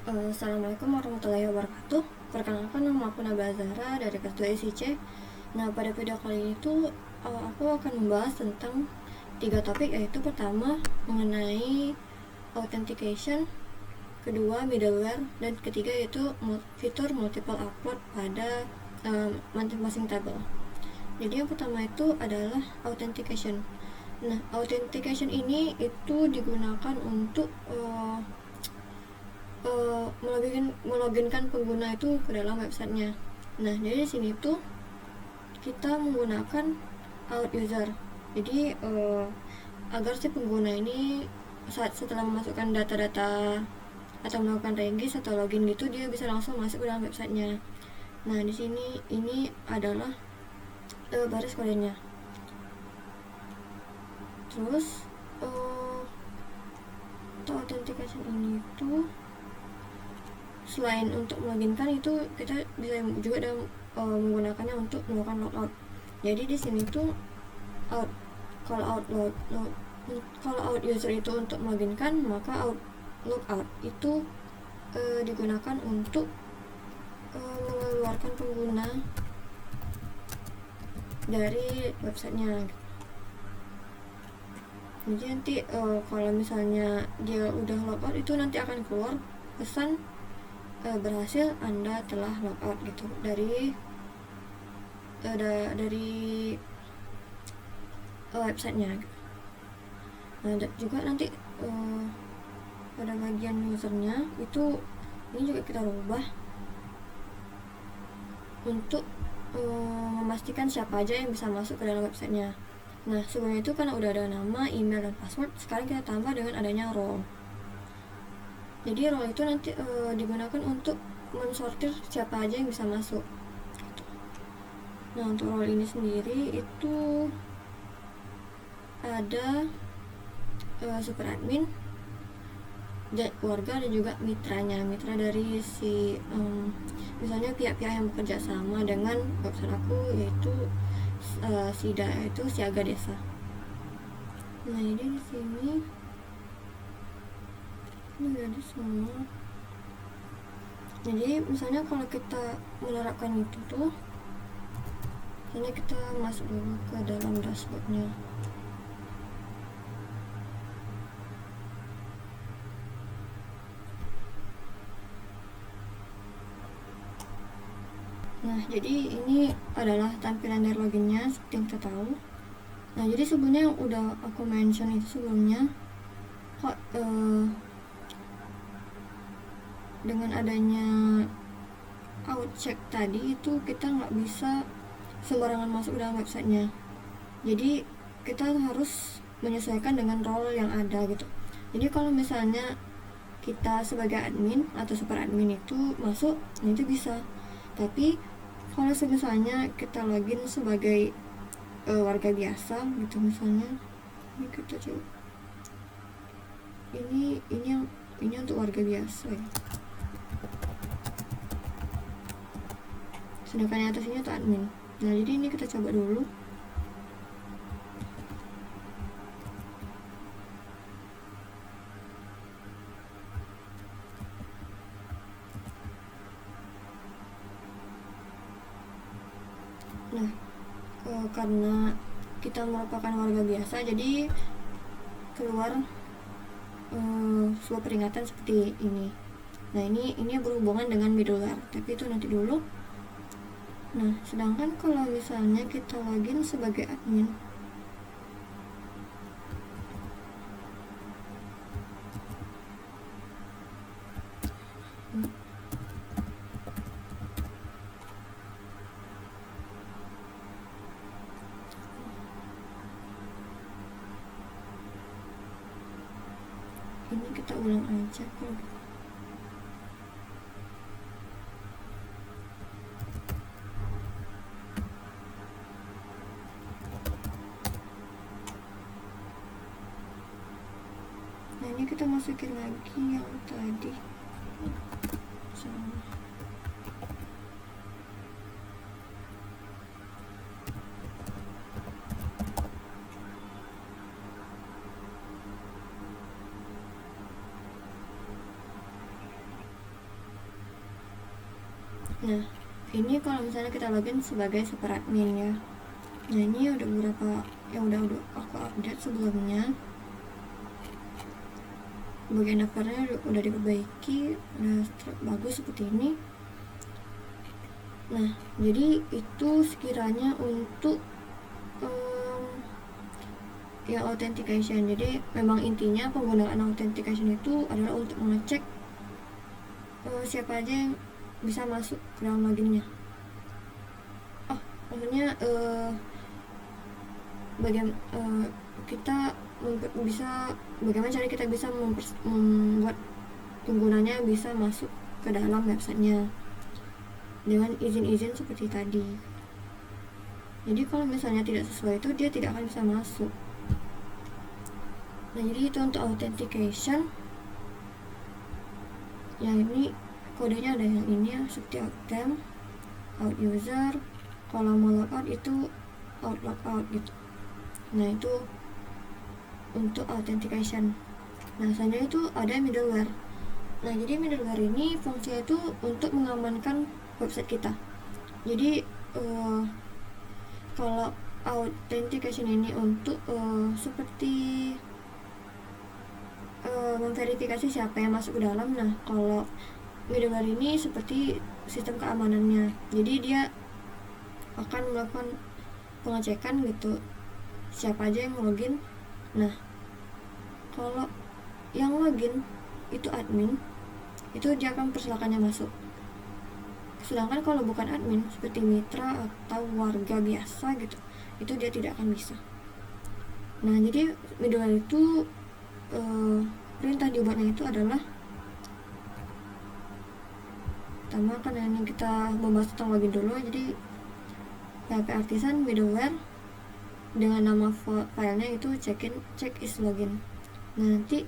Assalamualaikum warahmatullahi wabarakatuh. Perkenalkan, nama aku Nabila Zahra dari kelas 2 ICC. Nah, pada video kali ini tuh aku akan membahas tentang 3 topik, yaitu pertama mengenai authentication, kedua middleware, dan ketiga yaitu fitur multiple upload pada masing-masing tabel. Jadi yang pertama itu adalah authentication. Nah, authentication ini itu digunakan untuk meloginkan pengguna itu ke dalam websitenya. Nah, jadi di sini tuh kita menggunakan out user. Jadi agar si pengguna ini setelah memasukkan data-data atau melakukan regis atau login gitu, dia bisa langsung masuk ke dalam websitenya. Nah, di sini ini adalah baris kodenya. Terus authentication ini tuh selain untuk meloginkan itu, kita bisa juga menggunakannya untuk melakukan logout. Jadi di sini tuh kalau out user itu untuk meloginkan, maka logout itu digunakan untuk mengeluarkan pengguna dari websitenya. Jadi nanti kalau misalnya dia udah logout, itu nanti akan keluar pesan berhasil, Anda telah logout gitu dari websitenya. Nah, juga nanti pada bagian usernya itu, ini juga kita rubah untuk memastikan siapa aja yang bisa masuk ke dalam websitenya. Nah, sebelumnya itu karena udah ada nama, email, dan password, sekarang kita tambah dengan adanya role. Jadi role itu nanti digunakan untuk mensortir siapa aja yang bisa masuk. Nah, untuk role ini sendiri itu ada super admin, keluarga, dan juga mitranya. Mitra dari si misalnya pihak-pihak yang bekerja sama dengan website aku, yaitu SIDA, yaitu Siaga Desa. Nah, jadi di sini ini ada semua. Jadi misalnya kalau kita menerapkan itu tuh, misalnya kita masuk dulu ke dalam dashboardnya. Nah, jadi ini adalah tampilan dari loginnya seperti yang kita tahu. Nah, jadi sebelumnya yang udah aku mention itu sebelumnya, kok dengan adanya out check tadi itu kita nggak bisa sembarangan masuk dalam websitenya. Jadi kita harus menyesuaikan dengan role yang ada gitu. Jadi kalau misalnya kita sebagai admin atau super admin itu masuk, itu bisa. Tapi kalau misalnya kita login sebagai warga biasa gitu, misalnya ini kita coba, ini untuk warga biasa ya. Sedangkan yang atas ini untuk admin. Nah, jadi ini kita coba dulu. Nah, karena kita merupakan warga biasa, jadi keluar sebuah peringatan seperti ini. Nah, ini berhubungan dengan middleware, tapi itu nanti dulu. Nah, sedangkan kalau misalnya kita login sebagai admin, ini kita ulang aja kalau gitu. Nah, ini kita masukin lagi yang tadi. Nah, ini kalau misalnya kita login sebagai super admin ya. Nah, ini udah beberapa yang udah aku update sebelumnya. Bagian daftarnya udah diperbaiki, udah bagus seperti ini. Nah, jadi itu sekiranya untuk ya authentication. Jadi memang intinya penggunaan authentication itu adalah untuk mengecek siapa aja yang bisa masuk ke dalam loginnya. Maksudnya kita bisa bagaimana cara kita bisa membuat penggunanya bisa masuk ke dalam websitenya dengan izin-izin seperti tadi. Jadi kalau misalnya tidak sesuai itu dia tidak akan bisa masuk. Nah, jadi itu untuk authentication. Yang ini kodenya ada yang ini ya, seperti outtem, out user. Kalau mau logout itu out logout gitu. Nah, itu untuk authentication. Nah, selanjutnya itu ada middleware. Nah, jadi middleware ini fungsinya itu untuk mengamankan website kita. Jadi kalau authentication ini untuk seperti memverifikasi siapa yang masuk ke dalam. Nah, kalau middleware ini seperti sistem keamanannya. Jadi dia akan melakukan pengecekan gitu siapa aja yang login. Nah, kalau yang login itu admin, itu dia akan persilakannya masuk. Sedangkan kalau bukan admin seperti mitra atau warga biasa gitu, itu dia tidak akan bisa. Nah, jadi middleware itu perintah dibuatnya itu adalah pertama kan ini kita membahas tentang login dulu. Jadi PHP Artisan middleware dengan nama filenya itu check is login. Nah, nanti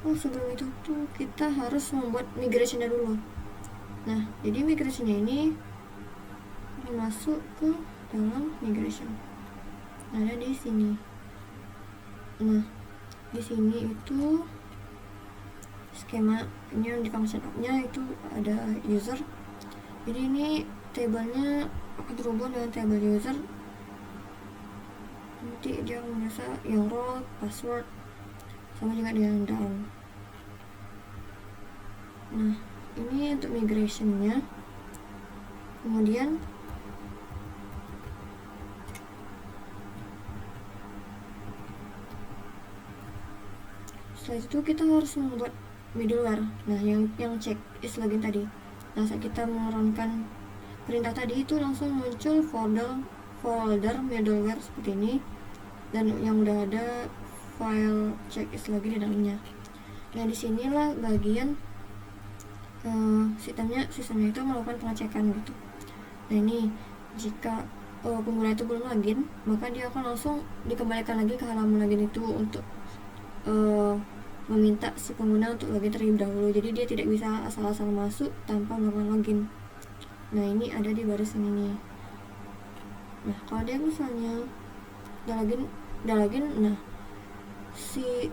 sebelum itu tuh kita harus membuat migrationnya dulu. Nah, jadi migrationnya ini masuk ke dalam migration. Nah, ada di sini. Nah, di sini itu skema ini yang di function app-nya itu ada user. Jadi ini tabelnya akan terhubung dengan table user. Nanti dia merasa yang role, password, sama juga dengan down. Nah, ini untuk migrationnya. Kemudian setelah itu kita harus membuat middleware. Nah, yang check is login tadi. Nah, saat kita mengeronkan perintah tadi itu langsung muncul folder middleware seperti ini, dan yang udah ada file check is login di dalamnya. Nah, disinilah bagian sistemnya itu melakukan pengecekan gitu. Nah, ini jika pengguna itu belum login, maka dia akan langsung dikembalikan lagi ke halaman login itu untuk meminta si pengguna untuk login terlebih dahulu. Jadi dia tidak bisa asal-asal masuk tanpa melakukan login. Nah, ini ada di barisan ini. Nah, kalau dia misalnya udah login, nah si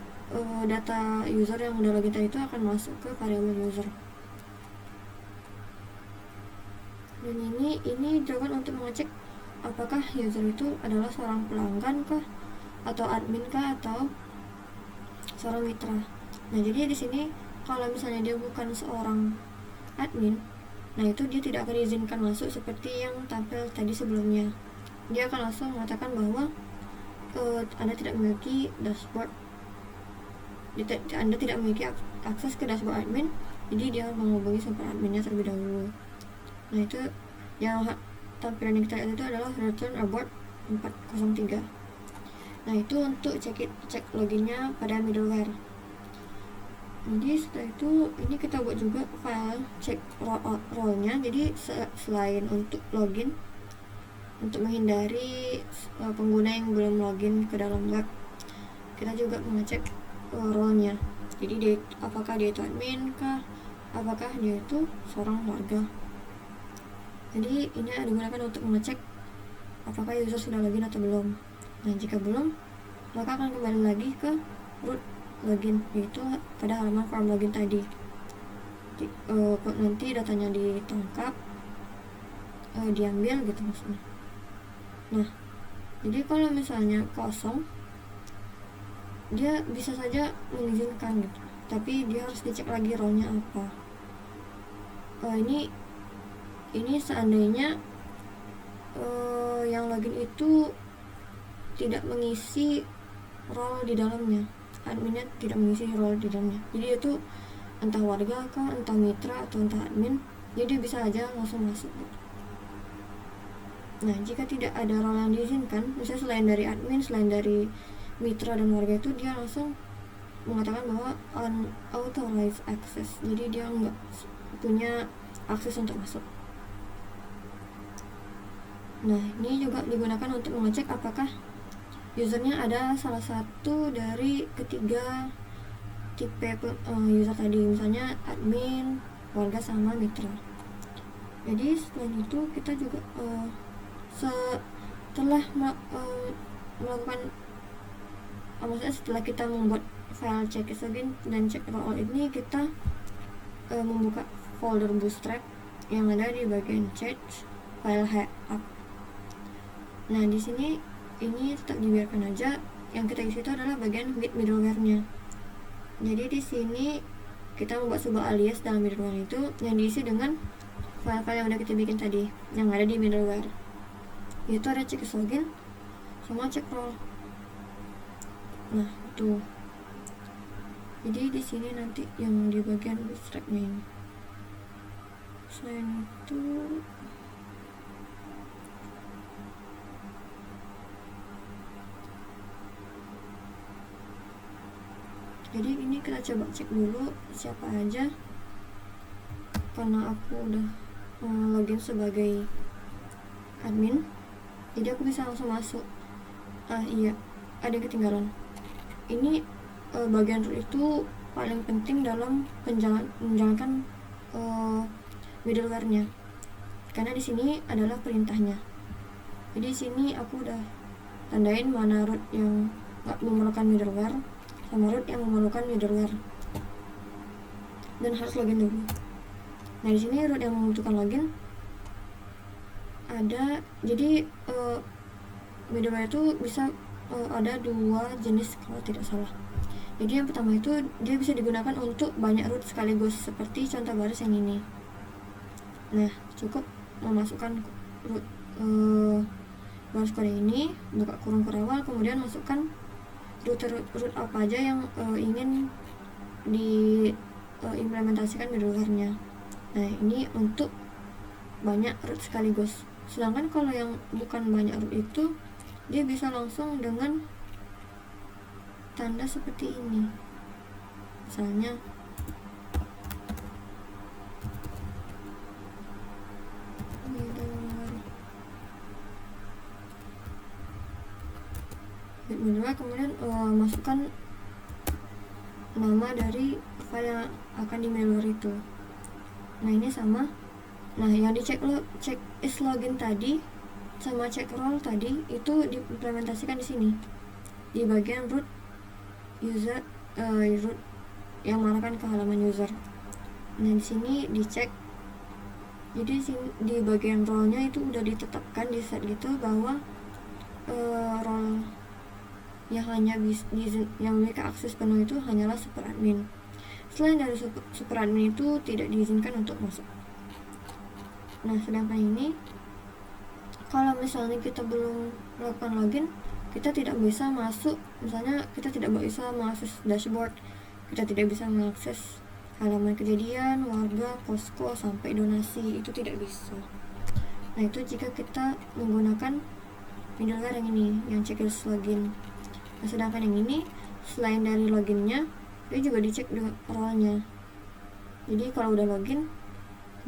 data user yang udah login tadi itu akan masuk ke variable user. Dan ini dilakukan untuk mengecek apakah user itu adalah seorang pelanggan kah, atau admin kah, atau seorang mitra. Nah, jadi di sini kalau misalnya dia bukan seorang admin, nah itu dia tidak akan diizinkan masuk seperti yang tampil tadi sebelumnya. Dia akan langsung mengatakan bahwa Anda tidak memiliki dashboard, Anda tidak memiliki akses ke dashboard admin, jadi dia menghubungi super adminnya terlebih dahulu. Nah, itu yang tampilan yang kita lihat itu adalah return abort 403. Nah, itu untuk cek loginnya pada middleware. Jadi setelah itu ini kita buat juga file cek role-nya. Jadi selain untuk login, untuk menghindari pengguna yang belum login ke dalam web, kita juga mengecek role-nya. Jadi apakah dia itu admin kah, apakah dia itu seorang warga. Jadi ini digunakan untuk mengecek apakah user sudah login atau belum. Nah, jika belum, maka akan kembali lagi ke root login, yaitu pada halaman form login tadi. Nanti datanya ditangkap, diambil gitu maksudnya. Nah, jadi kalau misalnya kosong, dia bisa saja mengizinkan gitu, tapi dia harus dicek lagi role-nya apa. Ini seandainya yang login itu tidak mengisi role di dalamnya, adminnya tidak mengisi role di dalamnya, jadi itu entah warga kah, entah mitra, atau entah admin, jadi bisa aja langsung masuk gitu. Nah, jika tidak ada role yang diizinkan, misalnya selain dari admin, selain dari mitra dan warga, itu dia langsung mengatakan bahwa unauthorized access, jadi dia nggak punya akses untuk masuk. Nah, ini juga digunakan untuk mengecek apakah usernya ada salah satu dari ketiga tipe user tadi, misalnya admin, warga, sama mitra. Jadi selain itu kita juga setelah melakukan maksudnya setelah kita membuat file check-login dan check role ini, kita membuka folder Bootstrap yang ada di bagian chat file up. Nah, di sini ini tetap dibiarkan aja. Yang kita isi itu adalah bagian git middleware-nya. Jadi di sini kita membuat sebuah alias dalam middleware itu yang diisi dengan file-file yang udah kita bikin tadi yang ada di middleware. Itu ada check-login sama check role. Nah, itu. Jadi di sini nanti yang di bagian bootstrap-nya ini. Selain itu jadi ini kita coba cek dulu siapa aja, karena aku udah login sebagai admin, jadi aku bisa langsung masuk. Iya, ada yang ketinggalan. Ini bagian root itu paling penting dalam menjalankan middleware-nya, karena di sini adalah perintahnya. Jadi di sini aku udah tandain mana root yang nggak memerlukan middleware sama root yang memerlukan middleware dan harus login dulu. Nah, di sini root yang membutuhkan login ada. Jadi middleware itu bisa ada dua jenis kalau tidak salah. Jadi yang pertama itu dia bisa digunakan untuk banyak root sekaligus, seperti contoh baris yang ini. Nah, cukup memasukkan root baris kode ini, buka kurung kurawal, kemudian masukkan root apa aja yang ingin diimplementasikan middleware-nya. Nah, ini untuk banyak root sekaligus. Sedangkan kalau yang bukan banyak root itu, dia bisa langsung dengan tanda seperti ini. Misalnya middleware, kemudian masukkan nama dari file yang akan di middleware itu. Nah, ini sama. Nah, yang dicek check is login tadi sama check role tadi itu diimplementasikan di sini di bagian root user, root yang mengarahkan ke halaman user. Nah, di sini dicek. Jadi di bagian role-nya itu udah ditetapkan di set gitu bahwa role yang hanya yang memiliki akses penuh itu hanyalah super admin. Selain dari super admin itu tidak diizinkan untuk masuk. Nah, sedangkan ini kalau misalnya kita belum melakukan login, kita tidak bisa masuk. Misalnya kita tidak bisa mengakses dashboard, kita tidak bisa mengakses halaman kejadian, warga, posko, sampai donasi, itu tidak bisa. Nah, itu jika kita menggunakan middleware yang ini, yang checklist login. Nah, sedangkan yang ini selain dari loginnya, dia juga dicek dengan role-nya. Jadi kalau udah login,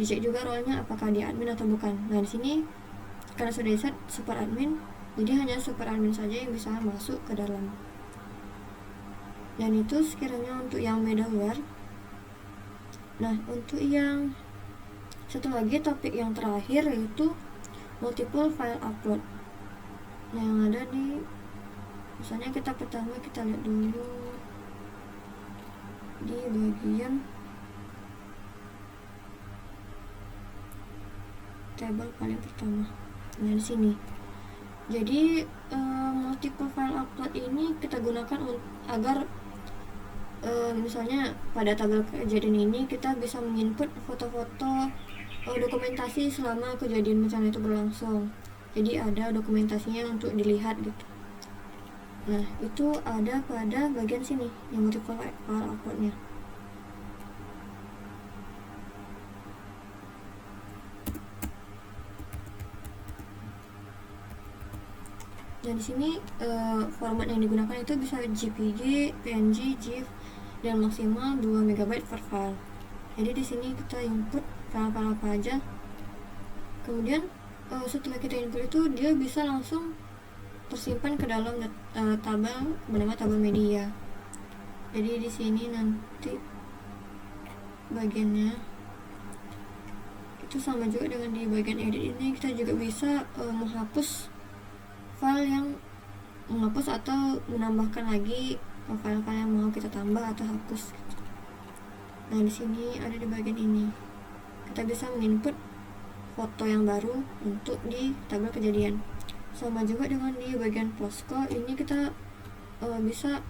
dicek juga role-nya apakah dia admin atau bukan. Nah, di sini karena sudah di set super admin, jadi hanya super admin saja yang bisa masuk ke dalam. Dan itu sekiranya untuk yang middleware. Nah, untuk yang satu lagi topik yang terakhir yaitu multiple file upload. Nah, yang ada di, misalnya kita pertama kita lihat dulu di bagian tabel paling pertama. Nah di sini. Jadi multiple file upload ini kita gunakan agar misalnya pada tabel kejadian ini kita bisa menginput foto-foto dokumentasi selama kejadian bencana itu berlangsung. Jadi ada dokumentasinya untuk dilihat gitu. Nah itu ada pada bagian sini yang multiple file uploadnya. Dan di sini format yang digunakan itu bisa JPG, PNG, GIF, dan maksimal 2 MB per file. Jadi di sini kita input file-file apa aja. Kemudian setelah kita input itu dia bisa langsung tersimpan ke dalam tabel bernama tabel media. Jadi di sini nanti bagiannya itu sama juga dengan di bagian edit ini, kita juga bisa menghapus file yang menghapus atau menambahkan lagi file-file yang mau kita tambah atau hapus. Nah di sini ada di bagian ini kita bisa menginput foto yang baru untuk di tabel kejadian. Sama juga dengan di bagian posko ini kita bisa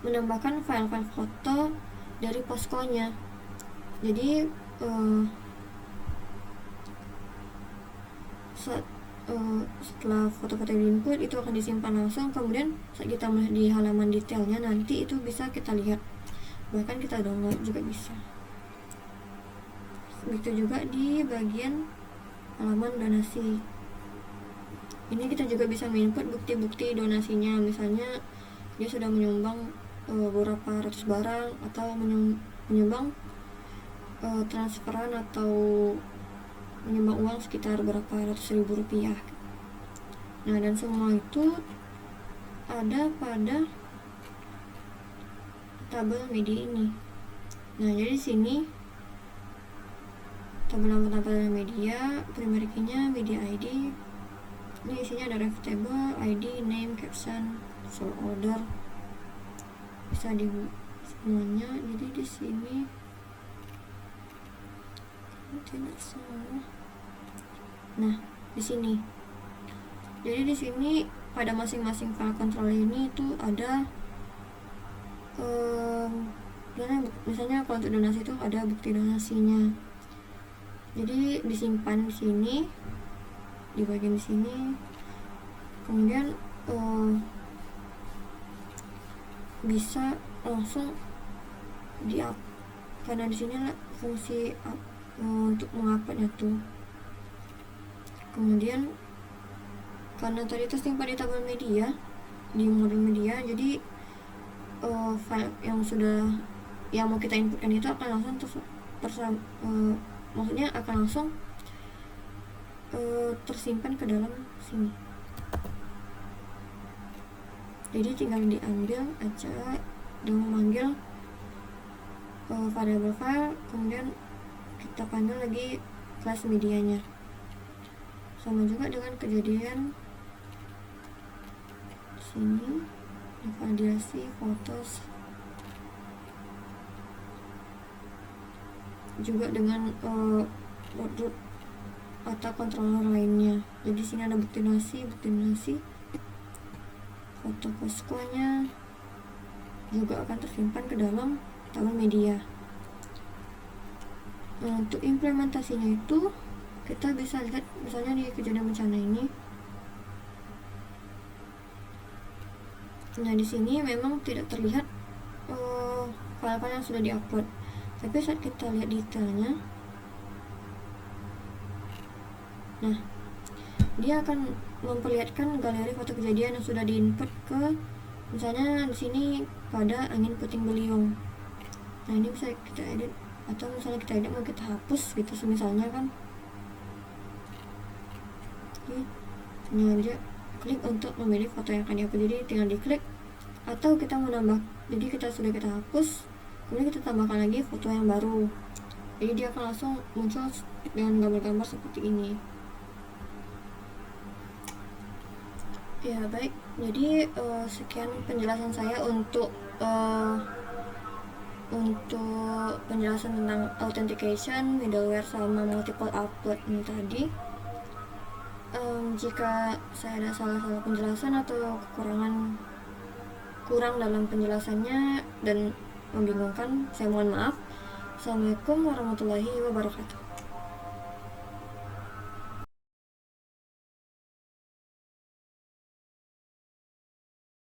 menambahkan file-file foto dari poskonya. Jadi setelah foto-foto yang diinput itu akan disimpan langsung, kemudian saat kita melihat di halaman detailnya nanti itu bisa kita lihat, bahkan kita download juga bisa. Begitu juga di bagian halaman donasi, ini kita juga bisa menginput bukti-bukti donasinya, misalnya dia sudah menyumbang beberapa ratus barang atau menyumbang transferan atau menyumbang uang sekitar berapa ratus ribu rupiah. Nah dan semua itu ada pada tabel media ini. Nah jadi sini tabel nama tabel media, primary key-nya media ID. Ini isinya ada ref table, ID, name, caption, sort order, bisa di semuanya. Jadi di sini tidak salah. Nah, di sini. Jadi di sini pada masing-masing file controller ini itu ada misalnya kalau untuk donasi itu ada bukti donasinya. Jadi disimpan di sini di bagian di sini. Kemudian bisa langsung di-up karena di sini fungsi untuk menguploadnya tuh. Kemudian karena tadi tersimpan di tabel media di modul media, jadi file yang mau kita inputkan itu akan langsung maksudnya akan langsung tersimpan ke dalam sini. Jadi tinggal diambil aja dengan memanggil variable file, kemudian kita panggil lagi kelas medianya. Sama juga dengan kejadian sini validasi fotos, juga dengan root atau controller lainnya. Jadi sini ada bukti donasi, foto poskonya juga akan tersimpan ke dalam tabel media. Nah, untuk implementasinya itu kita bisa lihat misalnya di kejadian bencana ini. Nah di sini memang tidak terlihat file-file yang sudah diupload, tapi saat kita lihat detailnya, nah dia akan memperlihatkan galeri foto kejadian yang sudah diinput ke, misalnya di sini pada angin puting beliung. Nah ini bisa kita edit, atau misalnya kita edit mau kita hapus gitu misalnya kan. Ini aja klik untuk memilih foto yang akan dihapus, jadi tinggal diklik, atau kita mau nambah, jadi kita hapus, kemudian kita tambahkan lagi foto yang baru, jadi dia akan langsung muncul dengan gambar-gambar seperti ini. Ya baik, jadi sekian penjelasan saya untuk untuk penjelasan tentang authentication, middleware, sama multiple upload ini tadi. Jika saya ada salah-salah penjelasan atau kurang dalam penjelasannya dan membingungkan, saya mohon maaf. Assalamualaikum warahmatullahi wabarakatuh.